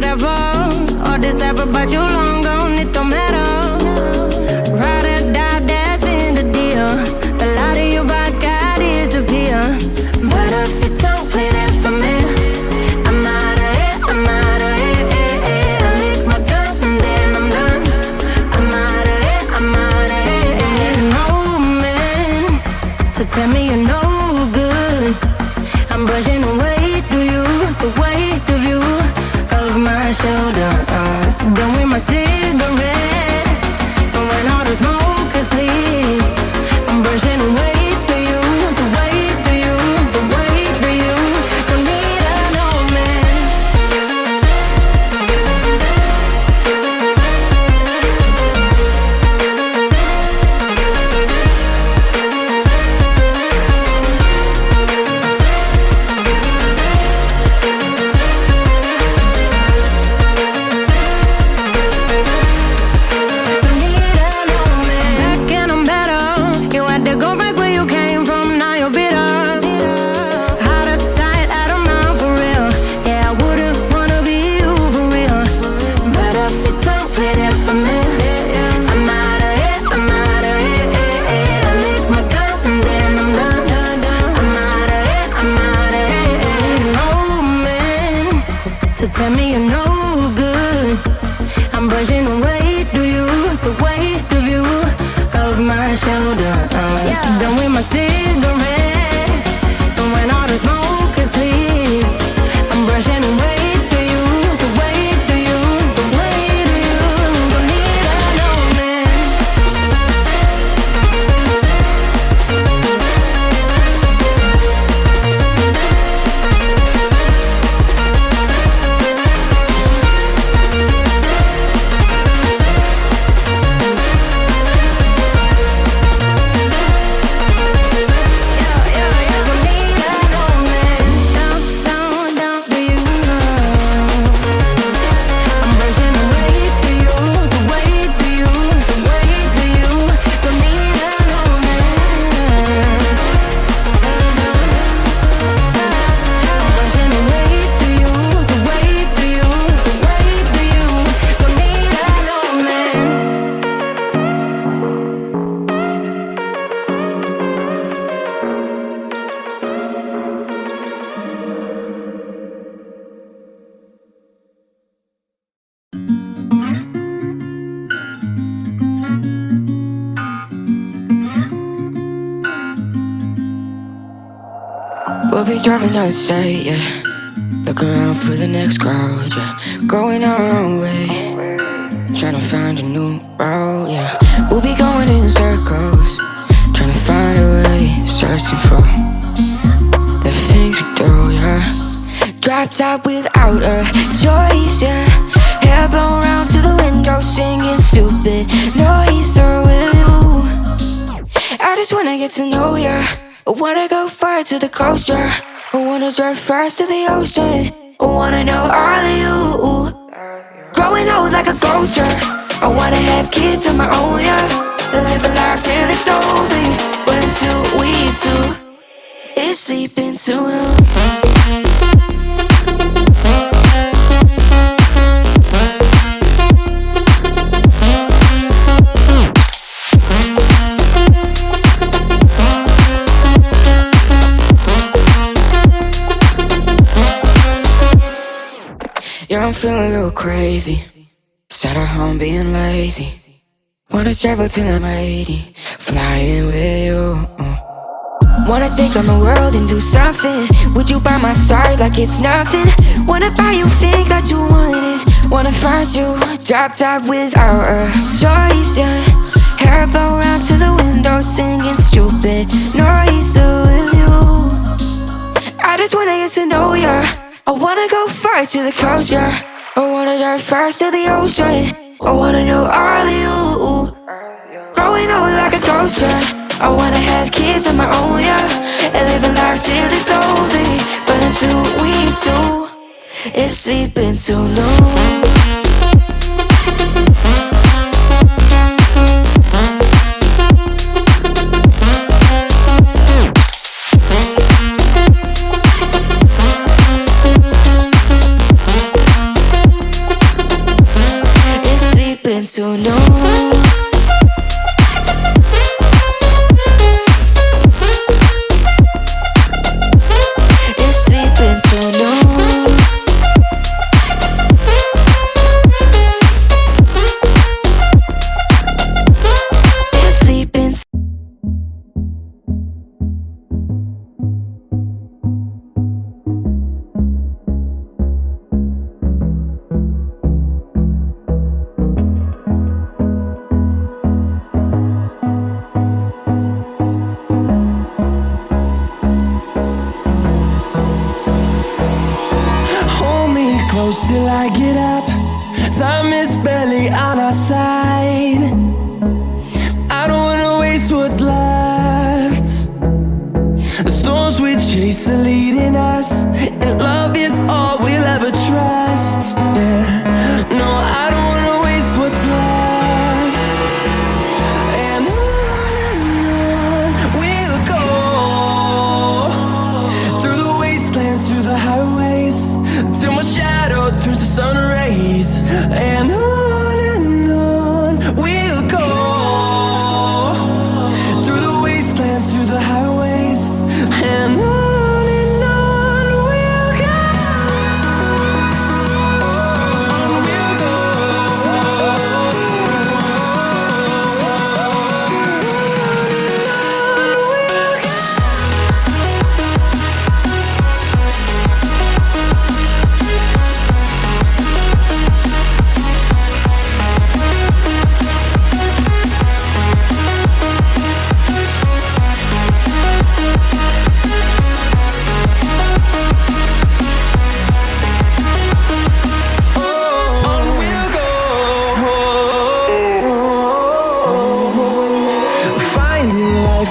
whatever. All this ever about you long gone, it don't matter. Ride or die, that's been the deal. The light of your body got disappear. But if you don't play that for me, I'm out of it, I'm out of it. I lick my gun and then I'm done. I'm out of it, I'm out of it. No man to tell me you're no good. I'm brushing away the weight of you, of my shoulders. Done with my cigarette, and when all the smoke is clear, I'm brushing away the weight of you, the weight of you. Don't need a no man. Tell me you're no good. I'm brushing away the weight of you, of my shoulders. Done with my cigarette, and when all the smoke is clear, I'm brushing away the weight of you, the weight of you. Don't need a no man. We'll be driving down the state, yeah. Look around for the next crowd, yeah. Going our own way, trying to find a new route, yeah. We'll be going in circles, trying to find a way, searching for the things we do, yeah. Drop top without a choice, yeah. Hair blown round to the window, singing stupid noise with you. I just wanna get to know ya. I wanna go far to the coast, yeah. I wanna drive fast to the ocean. I wanna know all of you. Growing old like a ghost, yeah. I wanna have kids of my own, yeah. Live a life till it's over. But until we do, it's sleeping too long. Yeah, I'm feeling a little crazy. Sat at home being lazy. Wanna travel till I'm 80, flying with you. Wanna take on the world and do something. Would you by my side like it's nothing? Wanna buy you things that you wanted. Wanna find you drop top without a choice, yeah. Hair blow round to the window, singing stupid noise with you. I just wanna get to know ya. I wanna go far to the coast, yeah. I wanna dive fast to the ocean. I wanna know all of you. Growing old like a ghost, yeah. I wanna have kids of my own, yeah. And live a life till it's over. But until we do, it's sleeping too long. till noon. You're sleeping till noon. You're sleeping. Close till I get up. Time is barely on our side. I don't wanna waste what's left. The storms we chase are leading us, and love is all we'll ever trust. Yeah, no, I don't wanna waste what's left. And on we'll go, through the wastelands, through the highways, till my shadow turns to sun rays. And on we'll go, through the wastelands, through the highways. And on we'll go, on we'll go.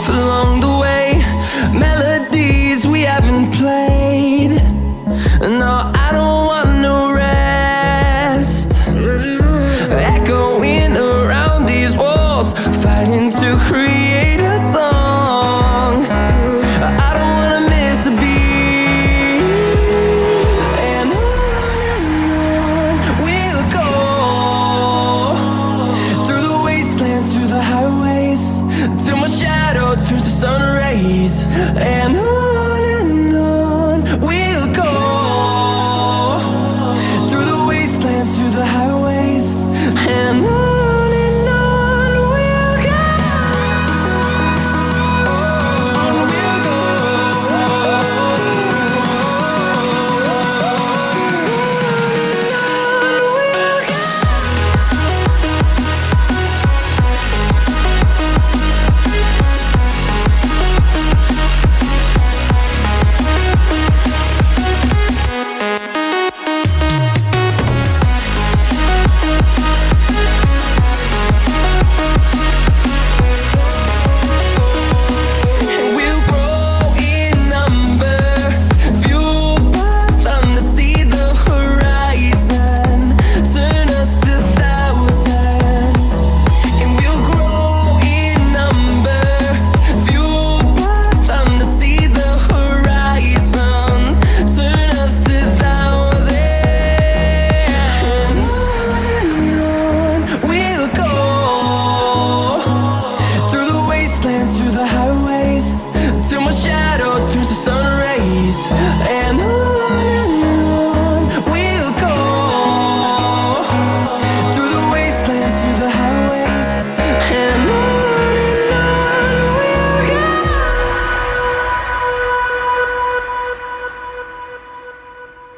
Along the way, melodies we haven't played. No, I don't want no rest. Echoing around these walls, fighting to create a song. I don't wanna miss a beat. And on we'll go, through the wastelands, through the highways, till my shadow turns to sun rays. And on we'll go, through the wastelands, through the highways. And on we'll go, on we'll go. We'll grow in number, fueled by them to see the horizon, turn us to thousands. And we'll grow in number, fueled by them to see the horizon, turn us to thousands. And on we'll go, through the wastelands, through the highways, till my shadow